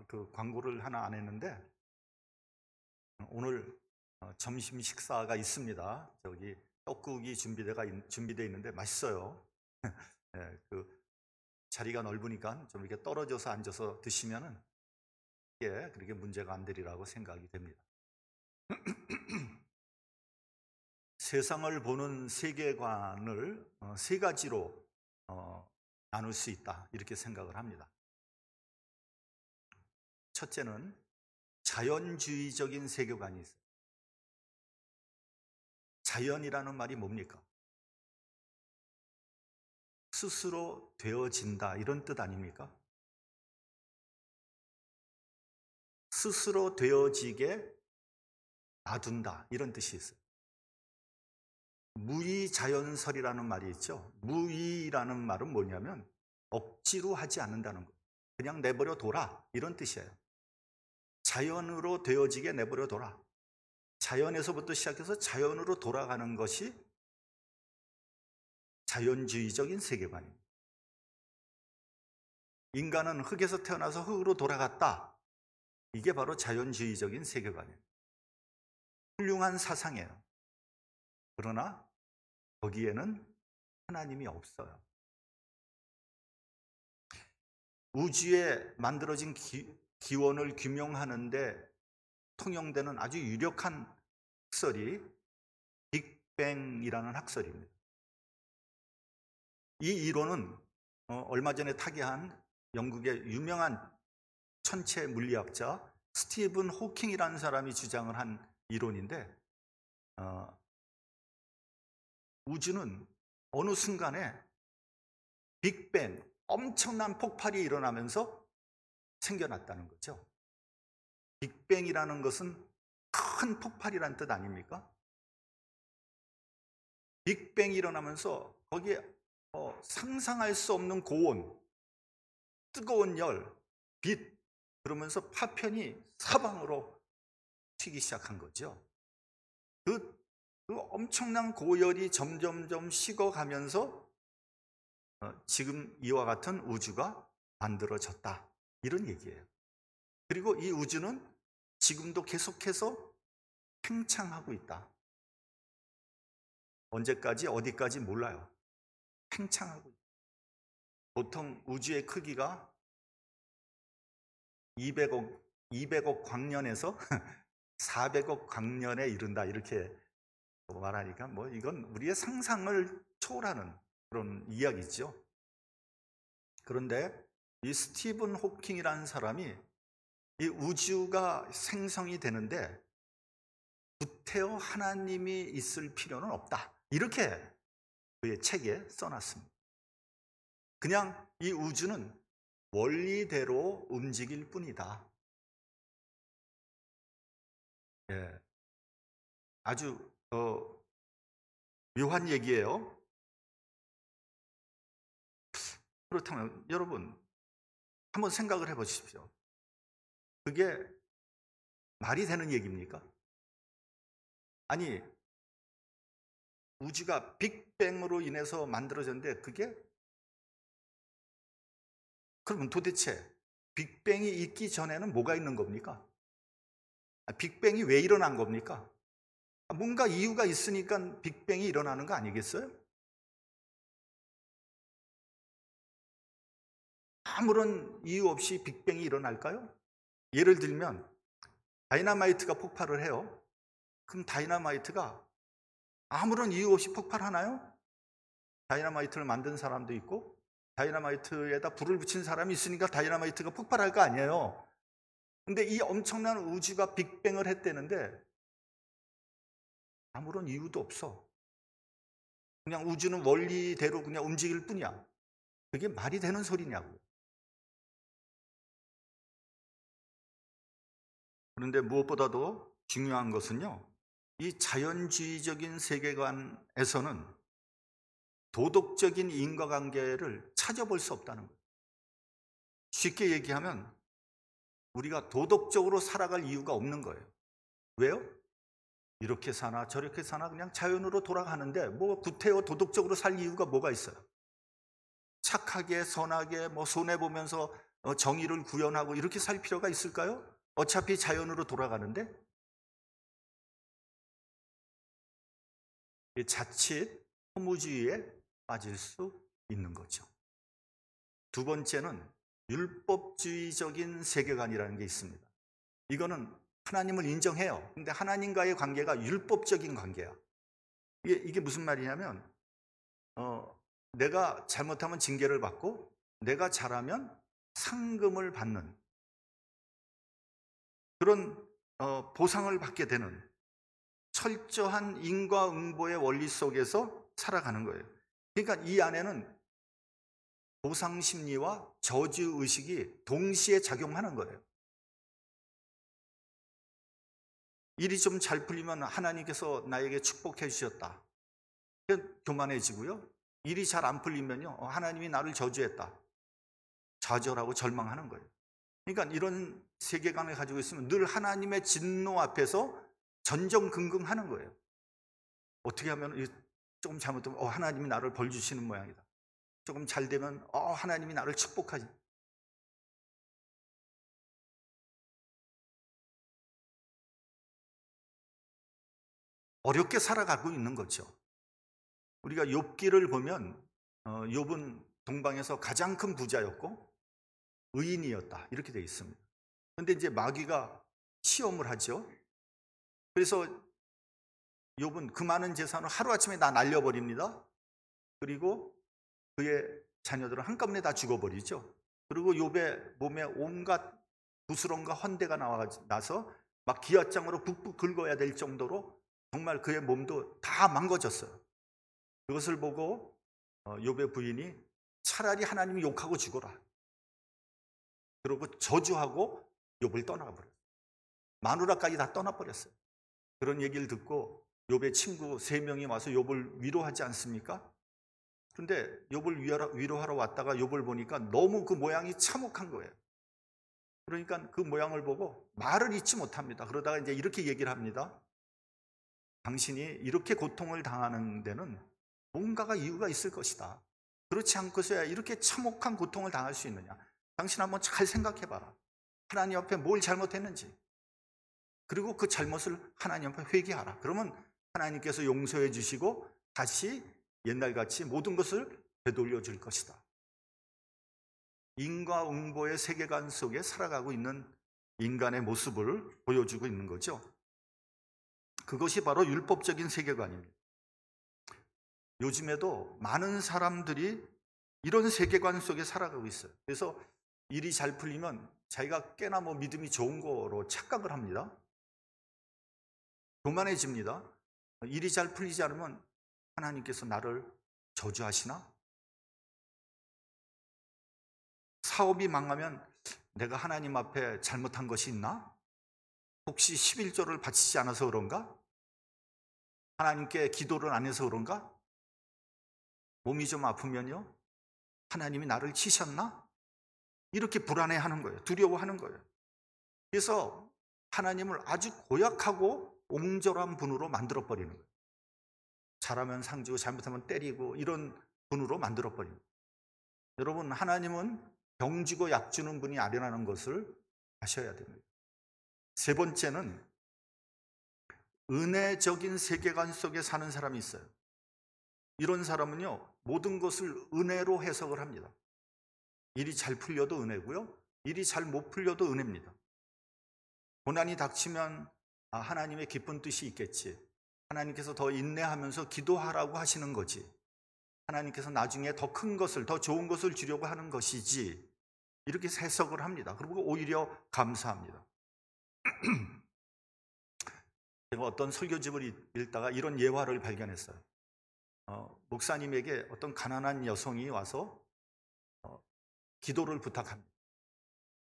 그 광고를 하나 안 했는데 오늘 점심 식사가 있습니다. 저기 떡국이 준비되어 있는데 맛있어요. 예, 그 자리가 넓으니까 좀 이렇게 떨어져서 앉아서 드시면은 그렇게 문제가 안 되리라고 생각이 됩니다. 세상을 보는 세계관을 세 가지로 나눌 수 있다, 이렇게 생각을 합니다. 첫째는 자연주의적인 세계관이 있어요. 자연이라는 말이 뭡니까? 스스로 되어진다, 이런 뜻 아닙니까? 스스로 되어지게 놔둔다, 이런 뜻이 있어요. 무의자연설이라는 말이 있죠. 무의라는 말은 뭐냐면 억지로 하지 않는다는 거예요. 그냥 내버려 둬라, 이런 뜻이에요. 자연으로 되어지게 내버려 둬라. 자연에서부터 시작해서 자연으로 돌아가는 것이 자연주의적인 세계관입니다. 인간은 흙에서 태어나서 흙으로 돌아갔다. 이게 바로 자연주의적인 세계관이에요. 훌륭한 사상이에요. 그러나 거기에는 하나님이 없어요. 우주에 만들어진 기원을 규명하는데 통용되는 아주 유력한 학설이 빅뱅이라는 학설입니다. 이 이론은 얼마 전에 타계한 영국의 유명한 천체 물리학자 스티븐 호킹이라는 사람이 주장을 한 이론인데, 우주는 어느 순간에 빅뱅, 엄청난 폭발이 일어나면서 생겨났다는 거죠. 빅뱅이라는 것은 큰 폭발이라는 뜻 아닙니까? 빅뱅이 일어나면서 거기에 상상할 수 없는 고온, 뜨거운 열, 빛, 그러면서 파편이 사방으로 튀기 시작한 거죠. 그 엄청난 고열이 점점점 식어가면서 지금 이와 같은 우주가 만들어졌다, 이런 얘기예요. 그리고 이 우주는 지금도 계속해서 팽창하고 있다. 언제까지 어디까지 몰라요. 팽창하고 있다. 보통 우주의 크기가 200억 광년에서 400억 광년에 이른다, 이렇게 말하니까 이건 우리의 상상을 초월하는 그런 이야기죠. 그런데 이 스티븐 호킹이라는 사람이 이 우주가 생성이 되는데 구태여 하나님이 있을 필요는 없다, 이렇게 그의 책에 써놨습니다. 그냥 이 우주는 원리대로 움직일 뿐이다. 예, 아주 묘한 얘기예요. 그렇다면 여러분 한번 생각을 해보십시오. 그게 말이 되는 얘기입니까? 아니, 우주가 빅뱅으로 인해서 만들어졌는데 그러면 도대체 빅뱅이 있기 전에는 뭐가 있는 겁니까? 빅뱅이 왜 일어난 겁니까? 뭔가 이유가 있으니까 빅뱅이 일어나는 거 아니겠어요? 아무런 이유 없이 빅뱅이 일어날까요? 예를 들면 다이너마이트가 폭발을 해요. 그럼 다이너마이트가 아무런 이유 없이 폭발하나요? 다이너마이트를 만든 사람도 있고 다이너마이트에다 불을 붙인 사람이 있으니까 다이너마이트가 폭발할 거 아니에요. 근데 이 엄청난 우주가 빅뱅을 했대는데 아무런 이유도 없어. 그냥 우주는 원리대로 그냥 움직일 뿐이야. 그게 말이 되는 소리냐고. 그런데 무엇보다도 중요한 것은요, 이 자연주의적인 세계관에서는 도덕적인 인과관계를 찾아볼 수 없다는 거예요. 쉽게 얘기하면 우리가 도덕적으로 살아갈 이유가 없는 거예요. 왜요? 이렇게 사나 저렇게 사나 그냥 자연으로 돌아가는데 구태여 도덕적으로 살 이유가 뭐가 있어요? 착하게 선하게 손해보면서 정의를 구현하고 이렇게 살 필요가 있을까요? 어차피 자연으로 돌아가는데. 자칫 허무주의에 빠질 수 있는 거죠. 두 번째는 율법주의적인 세계관이라는 게 있습니다. 이거는 하나님을 인정해요. 근데 하나님과의 관계가 율법적인 관계야. 이게 무슨 말이냐면 내가 잘못하면 징계를 받고 내가 잘하면 상금을 받는 그런 보상을 받게 되는 철저한 인과응보의 원리 속에서 살아가는 거예요. 그러니까 이 안에는 보상심리와 저주의식이 동시에 작용하는 거예요. 일이 좀 잘 풀리면 하나님께서 나에게 축복해 주셨다. 교만해지고요. 일이 잘 안 풀리면요. 하나님이 나를 저주했다. 좌절하고 절망하는 거예요. 그러니까 이런 세계관을 가지고 있으면 늘 하나님의 진노 앞에서 전전긍긍하는 거예요. 어떻게 하면 조금 잘못하면 하나님이 나를 벌 주시는 모양이다. 조금 잘 되면 하나님이 나를 축복하지. 어렵게 살아가고 있는 거죠. 우리가 욥기를 보면 욥은 동방에서 가장 큰 부자였고 의인이었다 이렇게 되어 있습니다. 그런데 이제 마귀가 시험을 하죠. 그래서 욥은 그 많은 재산을 하루아침에 다 날려버립니다. 그리고 그의 자녀들은 한꺼번에 다 죽어버리죠. 그리고 욥의 몸에 온갖 부스럼과 헌대가 나서 막 기아장으로 북북 긁어야 될 정도로 정말 그의 몸도 다 망가졌어요. 그것을 보고 욥의 부인이 차라리 하나님이 욕하고 죽어라. 그러고 저주하고 욥을 떠나버렸어요. 마누라까지 다 떠나버렸어요. 그런 얘기를 듣고 욥의 친구 3명이 와서 욥을 위로하지 않습니까? 그런데 욥을 위로하러 왔다가 욥을 보니까 너무 그 모양이 참혹한 거예요. 그러니까 그 모양을 보고 말을 잇지 못합니다. 그러다가 이제 이렇게 얘기를 합니다. 당신이 이렇게 고통을 당하는 데는 뭔가가 이유가 있을 것이다. 그렇지 않고서야 이렇게 참혹한 고통을 당할 수 있느냐. 당신 한번 잘 생각해봐라. 하나님 앞에 뭘 잘못했는지. 그리고 그 잘못을 하나님 앞에 회개하라. 그러면 하나님께서 용서해 주시고 다시 옛날같이 모든 것을 되돌려 줄 것이다. 인과응보의 세계관 속에 살아가고 있는 인간의 모습을 보여주고 있는 거죠. 그것이 바로 율법적인 세계관입니다. 요즘에도 많은 사람들이 이런 세계관 속에 살아가고 있어요. 그래서 일이 잘 풀리면 자기가 꽤나 믿음이 좋은 거로 착각을 합니다. 교만해집니다. 일이 잘 풀리지 않으면 하나님께서 나를 저주하시나? 사업이 망하면 내가 하나님 앞에 잘못한 것이 있나? 혹시 11조를 바치지 않아서 그런가? 하나님께 기도를 안 해서 그런가? 몸이 좀 아프면요? 하나님이 나를 치셨나? 이렇게 불안해하는 거예요. 두려워하는 거예요. 그래서 하나님을 아주 고약하고 옹졸한 분으로 만들어버리는 거예요. 잘하면 상 주고 잘못하면 때리고 이런 분으로 만들어버리는 거예요. 여러분, 하나님은 병 주고 약 주는 분이 아니라는 것을 아셔야 됩니다. 세 번째는 은혜적인 세계관 속에 사는 사람이 있어요. 이런 사람은요, 모든 것을 은혜로 해석을 합니다. 일이 잘 풀려도 은혜고요, 일이 잘 못 풀려도 은혜입니다. 고난이 닥치면 하나님의 기쁜 뜻이 있겠지. 하나님께서 더 인내하면서 기도하라고 하시는 거지. 하나님께서 나중에 더 큰 것을, 더 좋은 것을 주려고 하는 것이지. 이렇게 해석을 합니다. 그리고 오히려 감사합니다. 제가 어떤 설교집을 읽다가 이런 예화를 발견했어요. 목사님에게 어떤 가난한 여성이 와서 기도를 부탁합니다.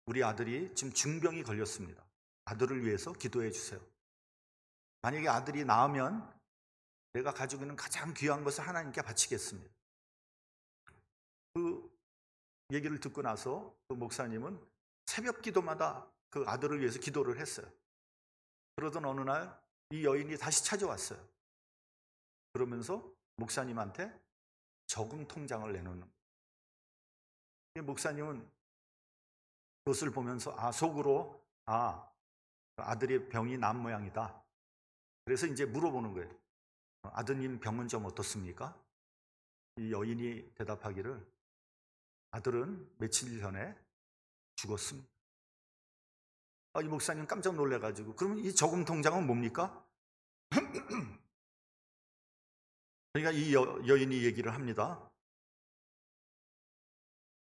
우리 아들이 지금 중병이 걸렸습니다. 아들을 위해서 기도해 주세요. 만약에 아들이 나으면 내가 가지고 있는 가장 귀한 것을 하나님께 바치겠습니다. 그 얘기를 듣고 나서 그 목사님은 새벽 기도마다 그 아들을 위해서 기도를 했어요. 그러던 어느 날 이 여인이 다시 찾아왔어요. 그러면서 목사님한테 저금 통장을 내놓는 거예요. 목사님은 그것을 보면서 속으로 아들의 병이 난 모양이다. 그래서 이제 물어보는 거예요. 아드님 병은 좀 어떻습니까? 이 여인이 대답하기를 아들은 며칠 전에 죽었습니다. 이 목사님 깜짝 놀래가지고 그러면 이 저금 통장은 뭡니까? 그러니까 이 여인이 얘기를 합니다.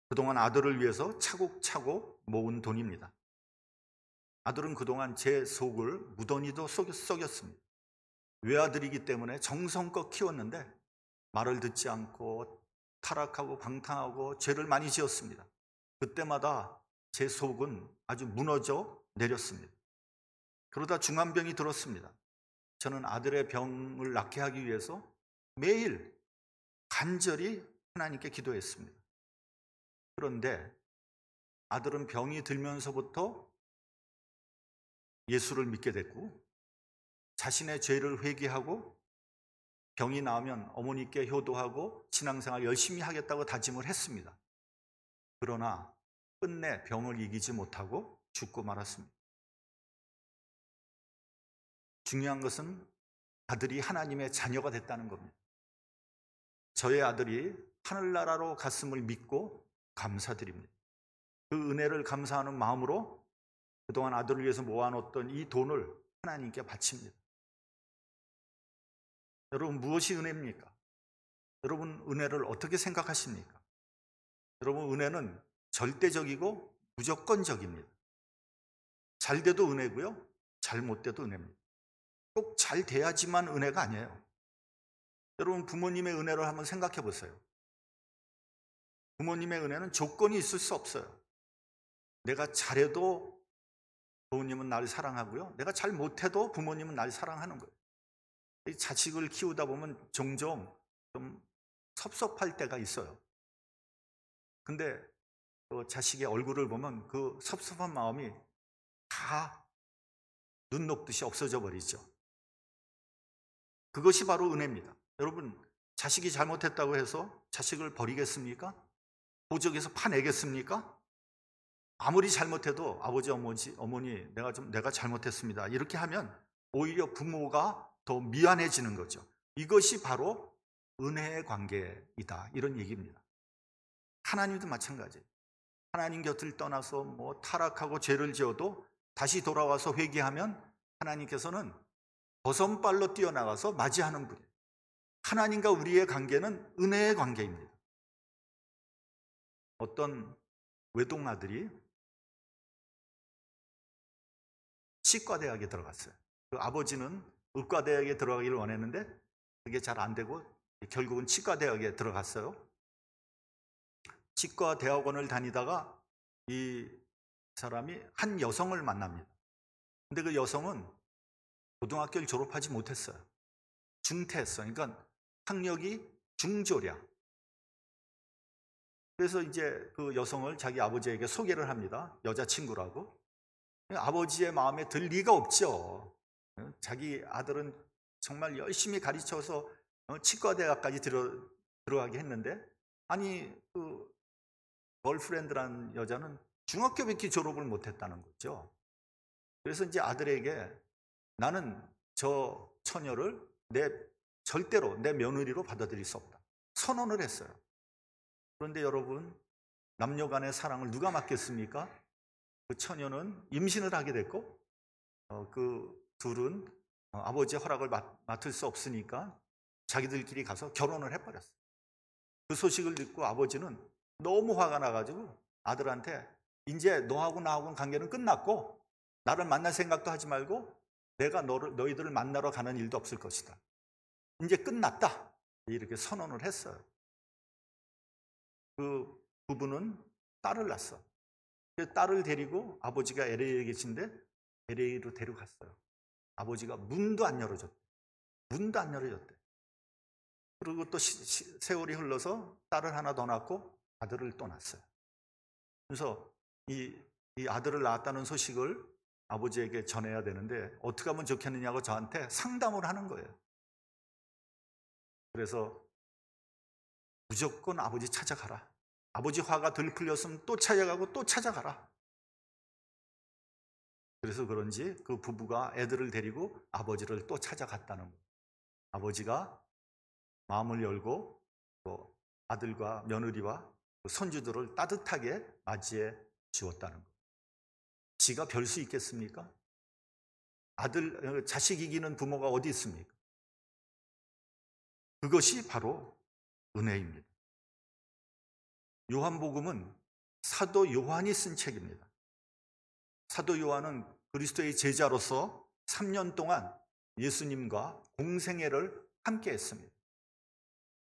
그동안 아들을 위해서 차곡차곡 모은 돈입니다. 아들은 그동안 제 속을 무던히도 썩였습니다. 외아들이기 때문에 정성껏 키웠는데 말을 듣지 않고 타락하고 방탕하고 죄를 많이 지었습니다. 그때마다 제 속은 아주 무너져 내렸습니다. 그러다 중환병이 들었습니다. 저는 아들의 병을 낫게 하기 위해서 매일 간절히 하나님께 기도했습니다. 그런데 아들은 병이 들면서부터 예수를 믿게 됐고 자신의 죄를 회개하고 병이 나으면 어머니께 효도하고 신앙생활 열심히 하겠다고 다짐을 했습니다. 그러나 끝내 병을 이기지 못하고 죽고 말았습니다. 중요한 것은 아들이 하나님의 자녀가 됐다는 겁니다. 저의 아들이 하늘나라로 갔음을 믿고 감사드립니다. 그 은혜를 감사하는 마음으로 그동안 아들을 위해서 모아놓던 이 돈을 하나님께 바칩니다. 여러분, 무엇이 은혜입니까? 여러분, 은혜를 어떻게 생각하십니까? 여러분, 은혜는 절대적이고 무조건적입니다. 잘 돼도 은혜고요, 잘못 돼도 은혜입니다. 꼭 잘 돼야지만 은혜가 아니에요. 여러분, 부모님의 은혜를 한번 생각해 보세요. 부모님의 은혜는 조건이 있을 수 없어요. 내가 잘해도 부모님은 나를 사랑하고요, 내가 잘 못해도 부모님은 나를 사랑하는 거예요. 자식을 키우다 보면 종종 좀 섭섭할 때가 있어요. 근데 그 자식의 얼굴을 보면 그 섭섭한 마음이 다 눈 녹듯이 없어져 버리죠. 그것이 바로 은혜입니다. 여러분, 자식이 잘못했다고 해서 자식을 버리겠습니까? 도적에서 파내겠습니까? 아무리 잘못해도 아버지, 어머니, 내가 잘못했습니다, 이렇게 하면 오히려 부모가 더 미안해지는 거죠. 이것이 바로 은혜의 관계이다, 이런 얘기입니다. 하나님도 마찬가지예요. 하나님 곁을 떠나서 타락하고 죄를 지어도 다시 돌아와서 회개하면 하나님께서는 버선발로 뛰어나가서 맞이하는 분이에요. 하나님과 우리의 관계는 은혜의 관계입니다. 어떤 외동아들이 치과대학에 들어갔어요. 그 아버지는 의과대학에 들어가기를 원했는데 그게 잘 안 되고 결국은 치과대학에 들어갔어요. 치과대학원을 다니다가 이 사람이 한 여성을 만납니다. 근데 그 여성은 고등학교를 졸업하지 못했어요. 중퇴했어요. 그러니까 학력이 중졸이야. 그래서 이제 그 여성을 자기 아버지에게 소개를 합니다. 여자친구라고. 아버지의 마음에 들 리가 없죠. 자기 아들은 정말 열심히 가르쳐서 치과대학까지 들어가게 했는데, 아니 그 걸프렌드라는 여자는 중학교밖에 졸업을 못했다는 거죠. 그래서 이제 아들에게 나는 저 처녀를 절대로 내 며느리로 받아들일 수 없다, 선언을 했어요. 그런데 여러분, 남녀 간의 사랑을 누가 맡겠습니까? 그 처녀는 임신을 하게 됐고 그 둘은 아버지의 허락을 맡을 수 없으니까 자기들끼리 가서 결혼을 해버렸어요. 그 소식을 듣고 아버지는 너무 화가 나가지고 아들한테 이제 너하고 나하고는 관계는 끝났고 나를 만날 생각도 하지 말고 내가 너희들을 만나러 가는 일도 없을 것이다, 이제 끝났다, 이렇게 선언을 했어요. 그 부부는 딸을 낳았어. 그 딸을 데리고 아버지가 LA에 계신데 LA로 데려갔어요. 아버지가 문도 안 열어줬대. 문도 안 열어줬대. 그리고 또 세월이 흘러서 딸을 하나 더 낳고 아들을 또 낳았어요. 그래서 이 아들을 낳았다는 소식을 아버지에게 전해야 되는데 어떻게 하면 좋겠느냐고 저한테 상담을 하는 거예요. 그래서 무조건 아버지 찾아가라. 아버지 화가 덜 풀렸으면 또 찾아가고 또 찾아가라. 그래서 그런지 그 부부가 애들을 데리고 아버지를 또 찾아갔다는 거예요. 아버지가 마음을 열고 또 아들과 며느리와 손주들을 따뜻하게 맞이해 주었다는 거예요. 지가 별 수 있겠습니까? 자식 이기는 부모가 어디 있습니까? 그것이 바로 은혜입니다. 요한복음은 사도 요한이 쓴 책입니다. 사도 요한은 그리스도의 제자로서 3년 동안 예수님과 공생애를 함께 했습니다.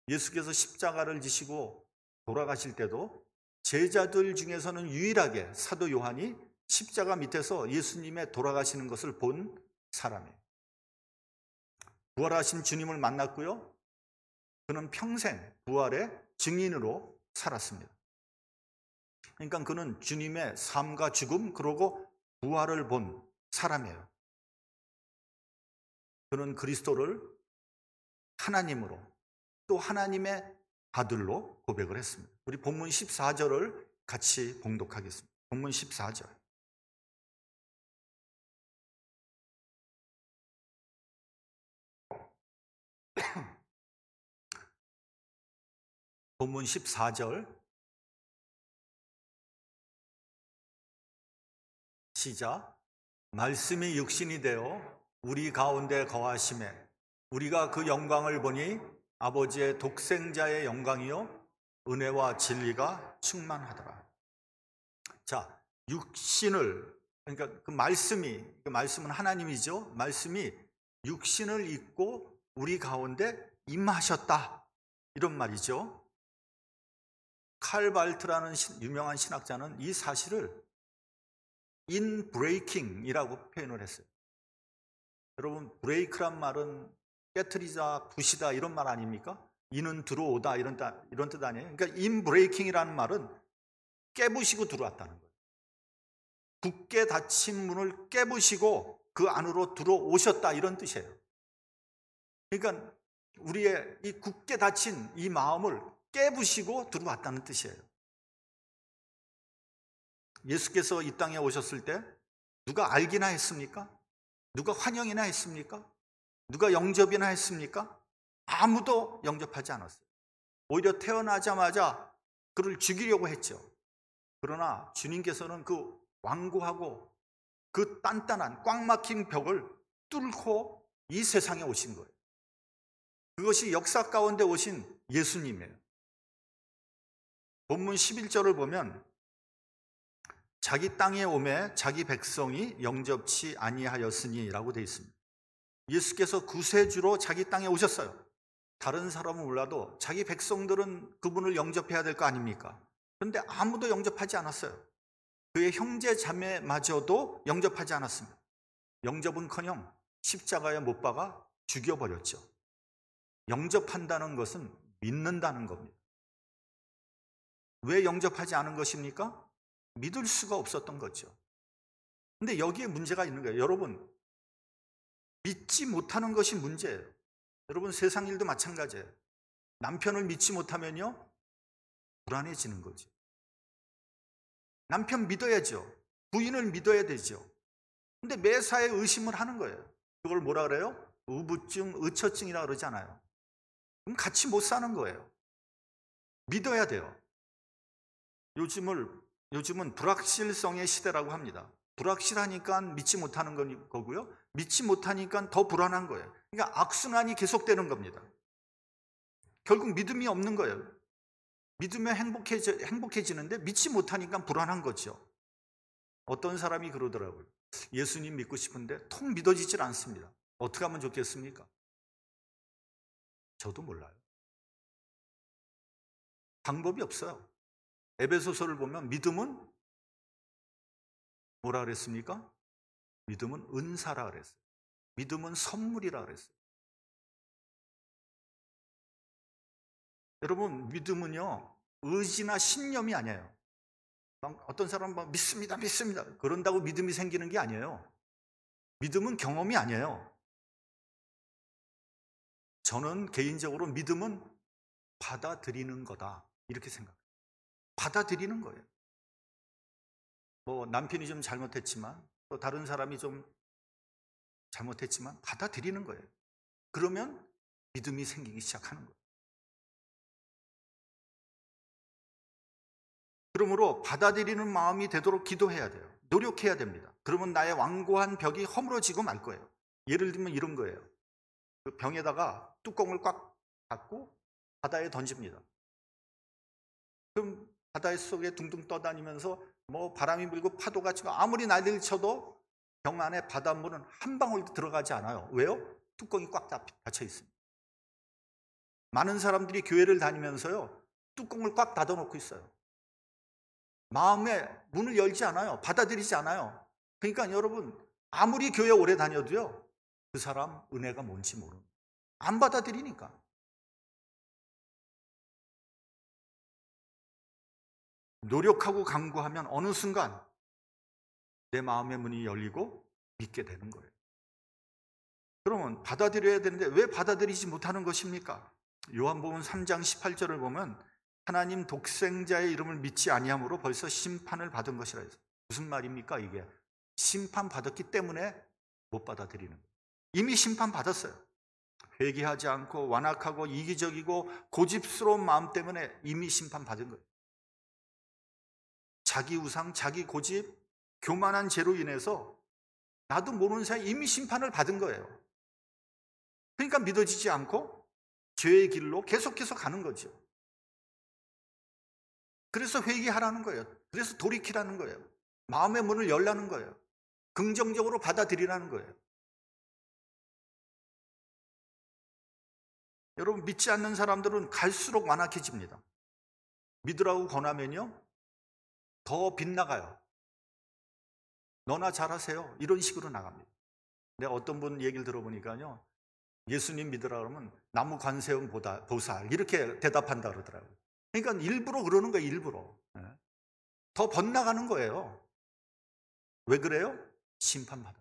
예수께서 십자가를 지시고 돌아가실 때도 제자들 중에서는 유일하게 사도 요한이 십자가 밑에서 예수님의 돌아가시는 것을 본 사람이에요. 부활하신 주님을 만났고요. 그는 평생 부활의 증인으로 살았습니다. 그러니까 그는 주님의 삶과 죽음 그리고 부활을 본 사람이에요. 그는 그리스도를 하나님으로 또 하나님의 아들로 고백을 했습니다. 우리 본문 14절을 같이 봉독하겠습니다. 본문 14절. 본문 14절 시작. 말씀이 육신이 되어 우리 가운데 거하심에 우리가 그 영광을 보니 아버지의 독생자의 영광이요 은혜와 진리가 충만하더라. 자, 육신을 그러니까 그 말씀은 하나님이죠. 말씀이 육신을 입고 우리 가운데 임하셨다. 이런 말이죠. 칼 발트라는 유명한 신학자는 이 사실을 인브레이킹이라고 표현을 했어요. 여러분, 브레이크란 말은 깨트리다, 부시다 이런 말 아닙니까? 인은 들어오다 이런 뜻 아니에요? 그러니까 인브레이킹이라는 말은 깨부시고 들어왔다는 거예요. 굳게 닫힌 문을 깨부시고 그 안으로 들어오셨다 이런 뜻이에요. 그러니까 우리의 이 굳게 닫힌 이 마음을 깨부시고 들어왔다는 뜻이에요. 예수께서 이 땅에 오셨을 때 누가 알기나 했습니까? 누가 환영이나 했습니까? 누가 영접이나 했습니까? 아무도 영접하지 않았어요. 오히려 태어나자마자 그를 죽이려고 했죠. 그러나 주님께서는 그 완고하고 그 단단한 꽉 막힌 벽을 뚫고 이 세상에 오신 거예요. 그것이 역사 가운데 오신 예수님이에요. 본문 11절을 보면 자기 땅에 오매 자기 백성이 영접치 아니하였으니 라고 되어 있습니다. 예수께서 구세주로 자기 땅에 오셨어요. 다른 사람은 몰라도 자기 백성들은 그분을 영접해야 될 거 아닙니까? 그런데 아무도 영접하지 않았어요. 그의 형제 자매마저도 영접하지 않았습니다. 영접은커녕 십자가에 못 박아 죽여버렸죠. 영접한다는 것은 믿는다는 겁니다. 왜 영접하지 않은 것입니까? 믿을 수가 없었던 거죠. 근데 여기에 문제가 있는 거예요. 여러분, 믿지 못하는 것이 문제예요. 여러분, 세상 일도 마찬가지예요. 남편을 믿지 못하면요 불안해지는 거죠. 남편 믿어야죠. 부인을 믿어야 되죠. 근데 매사에 의심을 하는 거예요. 그걸 뭐라 그래요? 의부증, 의처증이라고 그러잖아요. 그럼 같이 못 사는 거예요. 믿어야 돼요. 요즘은 불확실성의 시대라고 합니다. 불확실하니까 믿지 못하는 거고요. 믿지 못하니까 더 불안한 거예요. 그러니까 악순환이 계속되는 겁니다. 결국 믿음이 없는 거예요. 믿으면 행복해지는데 믿지 못하니까 불안한 거죠. 어떤 사람이 그러더라고요. 예수님 믿고 싶은데 통 믿어지질 않습니다. 어떻게 하면 좋겠습니까? 저도 몰라요. 방법이 없어요. 에베소서를 보면 믿음은 뭐라 그랬습니까? 믿음은 은사라 그랬어요. 믿음은 선물이라 그랬어요. 여러분, 믿음은요 의지나 신념이 아니에요. 어떤 사람은 믿습니다 그런다고 믿음이 생기는 게 아니에요. 믿음은 경험이 아니에요. 저는 개인적으로 믿음은 받아들이는 거다 이렇게 생각해요. 받아들이는 거예요. 뭐 남편이 좀 잘못했지만 또 다른 사람이 좀 잘못했지만 받아들이는 거예요. 그러면 믿음이 생기기 시작하는 거예요. 그러므로 받아들이는 마음이 되도록 기도해야 돼요. 노력해야 됩니다. 그러면 나의 완고한 벽이 허물어지고 말 거예요. 예를 들면 이런 거예요. 그 병에다가 뚜껑을 꽉 닫고 바다에 던집니다. 그럼 바다 속에 둥둥 떠다니면서 뭐 바람이 불고 파도가 치고 아무리 난리를 쳐도 병 안에 바닷물은 한 방울도 들어가지 않아요. 왜요? 뚜껑이 꽉 닫혀 있습니다. 많은 사람들이 교회를 다니면서요, 뚜껑을 꽉 닫아놓고 있어요. 마음의 문을 열지 않아요. 받아들이지 않아요. 그러니까 여러분, 아무리 교회 오래 다녀도요, 그 사람 은혜가 뭔지 모르는, 안 받아들이니까. 노력하고 간구하면 어느 순간 내 마음의 문이 열리고 믿게 되는 거예요. 그러면 받아들여야 되는데 왜 받아들이지 못하는 것입니까? 요한복음 3장 18절을 보면 하나님 독생자의 이름을 믿지 아니함으로 벌써 심판을 받은 것이라 했어요. 무슨 말입니까 이게? 심판받았기 때문에 못 받아들이는 거예요. 이미 심판받았어요. 회개하지 않고 완악하고 이기적이고 고집스러운 마음 때문에 이미 심판받은 거예요. 자기 우상, 자기 고집, 교만한 죄로 인해서 나도 모르는 사이에 이미 심판을 받은 거예요. 그러니까 믿어지지 않고 죄의 길로 계속해서 가는 거죠. 그래서 회개하라는 거예요. 그래서 돌이키라는 거예요. 마음의 문을 열라는 거예요. 긍정적으로 받아들이라는 거예요. 여러분, 믿지 않는 사람들은 갈수록 완악해집니다. 믿으라고 권하면요, 더 빗나가요. 너나 잘하세요. 이런 식으로 나갑니다. 내가 어떤 분 얘기를 들어보니까요, 예수님 믿으라 그러면 나무 관세음 보살 이렇게 대답한다 그러더라고요. 그러니까 일부러 그러는 거예요. 일부러. 더 번나가는 거예요. 왜 그래요? 심판받아.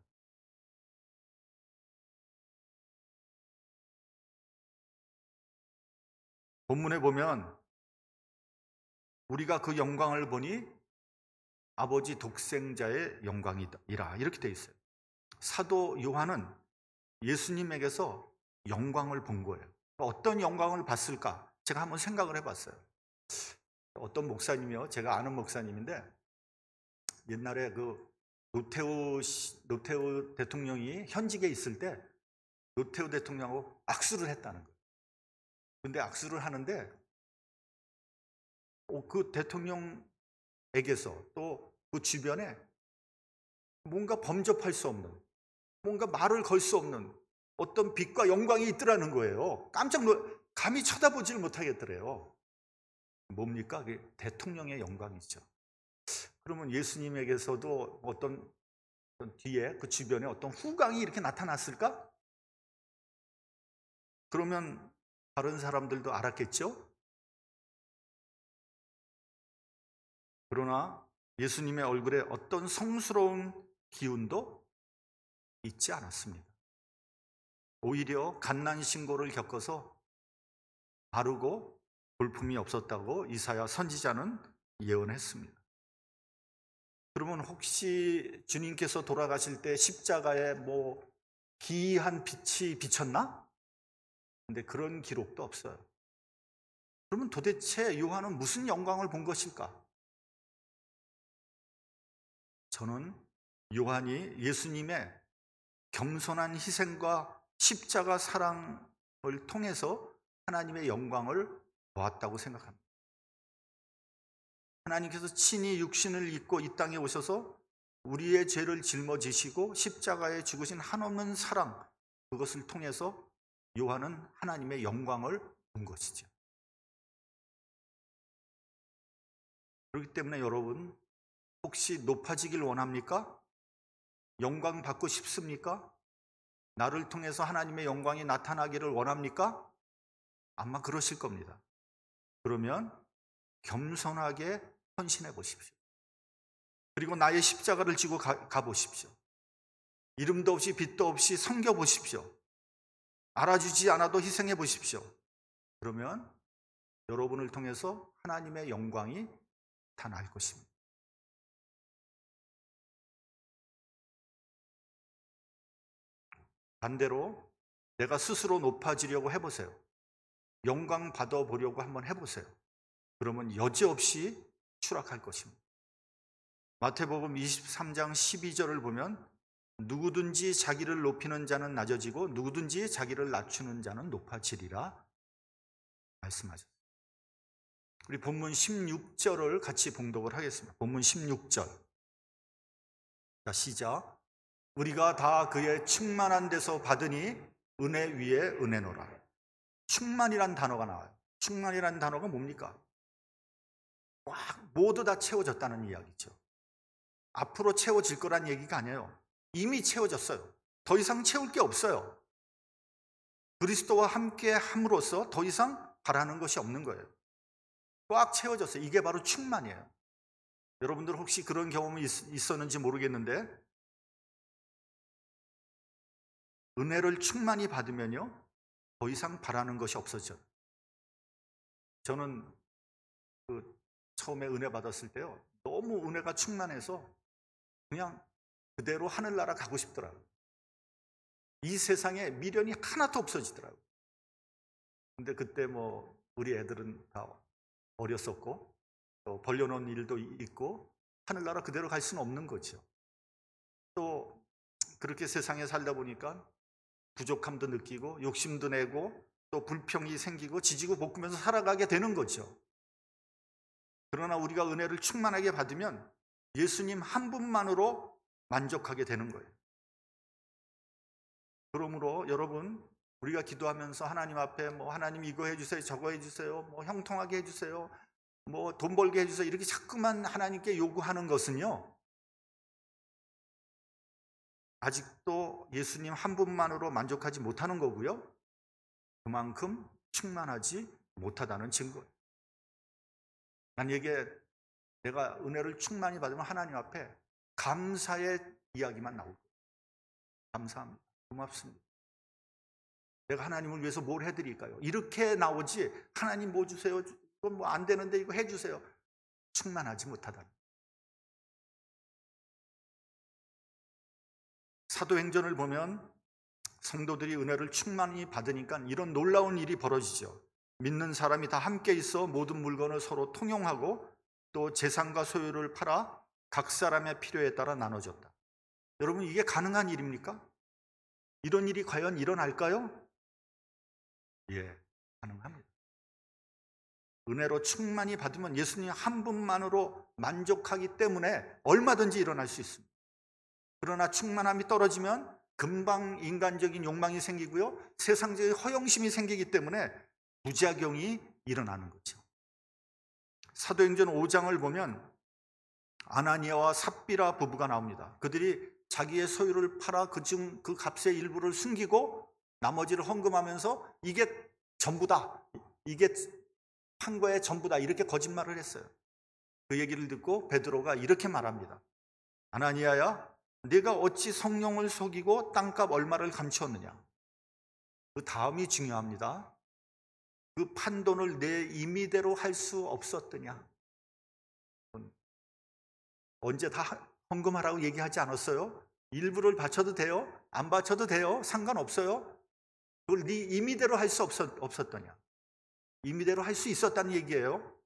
본문에 보면 우리가 그 영광을 보니 아버지 독생자의 영광이라 이렇게 돼 있어요. 사도 요한은 예수님에게서 영광을 본 거예요. 어떤 영광을 봤을까? 제가 한번 생각을 해봤어요. 어떤 목사님이요, 제가 아는 목사님인데 옛날에 그 노태우 대통령이 현직에 있을 때 노태우 대통령하고 악수를 했다는 거예요. 근데 악수를 하는데 그 대통령에게서 또 그 주변에 뭔가 범접할 수 없는, 뭔가 말을 걸 수 없는 어떤 빛과 영광이 있더라는 거예요. 감히 쳐다보지를 못하겠더래요. 뭡니까? 그게 대통령의 영광이죠. 그러면 예수님에게서도 어떤 뒤에 그 주변에 어떤 후광이 이렇게 나타났을까? 그러면 다른 사람들도 알았겠죠? 그러나 예수님의 얼굴에 어떤 성스러운 기운도 있지 않았습니다. 오히려 갓난 신고를 겪어서 바르고 볼품이 없었다고 이사야 선지자는 예언했습니다. 그러면 혹시 주님께서 돌아가실 때 십자가에 뭐 기이한 빛이 비쳤나? 근데 그런 기록도 없어요. 그러면 도대체 요한은 무슨 영광을 본 것일까? 저는 요한이 예수님의 겸손한 희생과 십자가 사랑을 통해서 하나님의 영광을 보았다고 생각합니다. 하나님께서 친히 육신을 입고 이 땅에 오셔서 우리의 죄를 짊어지시고 십자가에 죽으신 한없는 사랑, 그것을 통해서 요한은 하나님의 영광을 본 것이죠. 그렇기 때문에 여러분, 혹시 높아지길 원합니까? 영광 받고 싶습니까? 나를 통해서 하나님의 영광이 나타나기를 원합니까? 아마 그러실 겁니다. 그러면 겸손하게 헌신해 보십시오. 그리고 나의 십자가를 지고 가보십시오. 이름도 없이 빛도 없이 섬겨 보십시오. 알아주지 않아도 희생해 보십시오. 그러면 여러분을 통해서 하나님의 영광이 나타날 것입니다. 반대로 내가 스스로 높아지려고 해보세요. 영광 받아보려고 한번 해보세요. 그러면 여지없이 추락할 것입니다. 마태복음 23장 12절을 보면 누구든지 자기를 높이는 자는 낮아지고 누구든지 자기를 낮추는 자는 높아지리라 말씀하셨습니다. 우리 본문 16절을 같이 봉독을 하겠습니다. 본문 16절. 자, 시작. 우리가 다 그의 충만한 데서 받으니 은혜 위에 은혜노라. 충만이란 단어가 나와요. 충만이란 단어가 뭡니까? 모두 다 채워졌다는 이야기죠. 앞으로 채워질 거란 얘기가 아니에요. 이미 채워졌어요. 더 이상 채울 게 없어요. 그리스도와 함께 함으로써 더 이상 바라는 것이 없는 거예요. 꽉 채워졌어요. 이게 바로 충만이에요. 여러분들 혹시 그런 경험이 있었는지 모르겠는데 은혜를 충만히 받으면요 더 이상 바라는 것이 없어져요. 저는 처음에 은혜 받았을 때요 너무 은혜가 충만해서 그냥 그대로 하늘나라 가고 싶더라고요. 이 세상에 미련이 하나도 없어지더라고요. 근데 그때 우리 애들은 다 어렸었고 또 벌려놓은 일도 있고 하늘나라 그대로 갈 수는 없는 거죠. 또 그렇게 세상에 살다 보니까 부족함도 느끼고 욕심도 내고 또 불평이 생기고 지지고 볶으면서 살아가게 되는 거죠. 그러나 우리가 은혜를 충만하게 받으면 예수님 한 분만으로 만족하게 되는 거예요. 그러므로 여러분 우리가 기도하면서 하나님 앞에 하나님 이거 해주세요 저거 해주세요 형통하게 해주세요 돈 벌게 해주세요 이렇게 자꾸만 하나님께 요구하는 것은요 아직도 예수님 한 분만으로 만족하지 못하는 거고요 그만큼 충만하지 못하다는 증거예요. 난 이게 내가 은혜를 충만히 받으면 하나님 앞에 감사의 이야기만 나올 거예요. 감사합니다. 고맙습니다. 내가 하나님을 위해서 뭘 해드릴까요? 이렇게 나오지 하나님 뭐 주세요? 이건 안 되는데 이거 해주세요. 충만하지 못하다. 사도행전을 보면 성도들이 은혜를 충만히 받으니까 이런 놀라운 일이 벌어지죠. 믿는 사람이 다 함께 있어 모든 물건을 서로 통용하고 또 재산과 소유를 팔아 각 사람의 필요에 따라 나눠줬다. 여러분 이게 가능한 일입니까? 이런 일이 과연 일어날까요? 예, 가능합니다. 은혜로 충만히 받으면 예수님 한 분만으로 만족하기 때문에 얼마든지 일어날 수 있습니다. 그러나 충만함이 떨어지면 금방 인간적인 욕망이 생기고요. 세상적인 허영심이 생기기 때문에 부작용이 일어나는 거죠. 사도행전 5장을 보면 아나니아와 삽비라 부부가 나옵니다. 그들이 자기의 소유를 팔아 그중 그 값의 일부를 숨기고 나머지를 헌금하면서 이게 전부다. 이게 판 거의 전부다. 이렇게 거짓말을 했어요. 그 얘기를 듣고 베드로가 이렇게 말합니다. 아나니아야, 네가 어찌 성령을 속이고 땅값 얼마를 감추었느냐? 그 다음이 중요합니다. 그 판돈을 내 임의대로 할 수 없었더냐? 언제 다 헌금하라고 얘기하지 않았어요? 일부를 바쳐도 돼요? 안 바쳐도 돼요? 상관없어요? 그걸 네 임의대로 할 수 없었더냐? 임의대로 할 수 있었다는 얘기예요.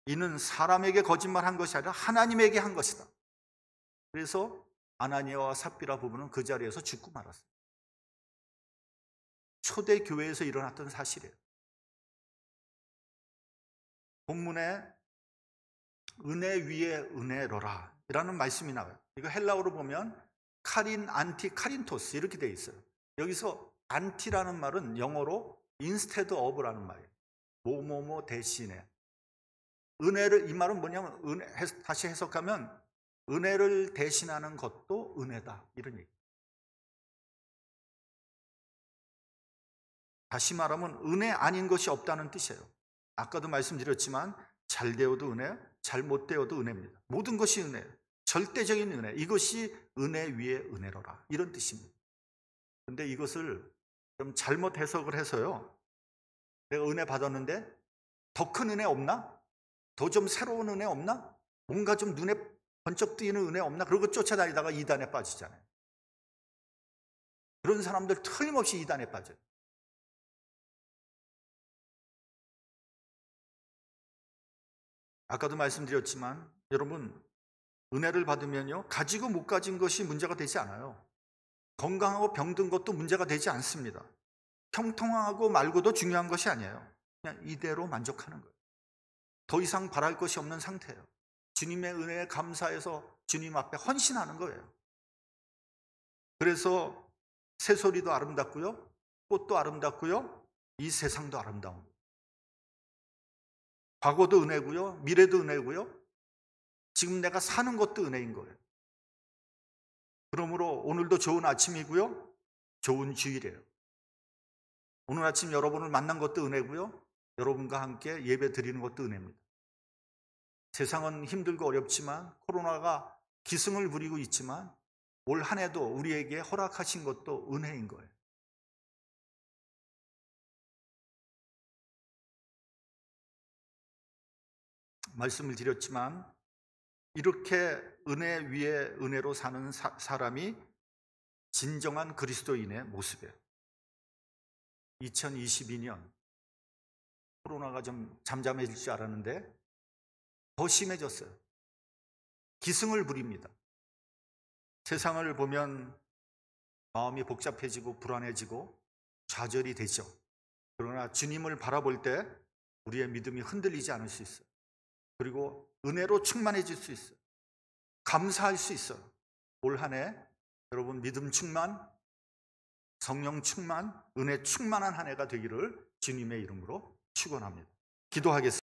이는 사람에게 거짓말한 것이 아니라 하나님에게 한 것이다. 그래서 아나니아와 삽비라 부부는 그 자리에서 죽고 말았어요. 초대 교회에서 일어났던 사실이에요. 본문에 은혜 위에 은혜로라 라는 말씀이 나와요. 이거 헬라어로 보면 카린, 안티, 카린토스 이렇게 되어 있어요. 여기서 안티라는 말은 영어로 instead of라는 말이에요. 뭐뭐뭐 대신에. 은혜를, 이 말은 뭐냐면 다시 해석하면 은혜를 대신하는 것도 은혜다 이런 얘기. 다시 말하면 은혜 아닌 것이 없다는 뜻이에요. 아까도 말씀드렸지만 잘 되어도 은혜, 잘 못 되어도 은혜입니다. 모든 것이 은혜예요. 절대적인 은혜, 이것이 은혜 위에 은혜로라 이런 뜻입니다. 그런데 이것을 좀 잘못 해석을 해서요, 내가 은혜 받았는데 더 큰 은혜 없나? 더 좀 새로운 은혜 없나? 뭔가 좀 눈에 번쩍 뜨이는 은혜 없나? 그러고 쫓아다니다가 이단에 빠지잖아요. 그런 사람들 틀림없이 이단에 빠져요. 아까도 말씀드렸지만 여러분, 은혜를 받으면요, 가지고 못 가진 것이 문제가 되지 않아요. 건강하고 병든 것도 문제가 되지 않습니다. 평통하고 말고도 중요한 것이 아니에요. 그냥 이대로 만족하는 거예요. 더 이상 바랄 것이 없는 상태예요. 주님의 은혜에 감사해서 주님 앞에 헌신하는 거예요. 그래서 새소리도 아름답고요, 꽃도 아름답고요, 이 세상도 아름다운 거예요. 과거도 은혜고요, 미래도 은혜고요, 지금 내가 사는 것도 은혜인 거예요. 그러므로 오늘도 좋은 아침이고요, 좋은 주일이에요. 오늘 아침 여러분을 만난 것도 은혜고요, 여러분과 함께 예배 드리는 것도 은혜입니다. 세상은 힘들고 어렵지만, 코로나가 기승을 부리고 있지만 올 한 해도 우리에게 허락하신 것도 은혜인 거예요. 말씀을 드렸지만 이렇게 은혜 위에 은혜로 사는 사람이 진정한 그리스도인의 모습이에요. 2022년 코로나가 좀 잠잠해질 줄 알았는데 더 심해졌어요. 기승을 부립니다. 세상을 보면 마음이 복잡해지고 불안해지고 좌절이 되죠. 그러나 주님을 바라볼 때 우리의 믿음이 흔들리지 않을 수 있어요. 그리고 은혜로 충만해질 수 있어요. 감사할 수 있어요. 올 한 해 여러분 믿음 충만, 성령 충만, 은혜 충만한 한 해가 되기를 주님의 이름으로 축원합니다. 기도하겠습니다.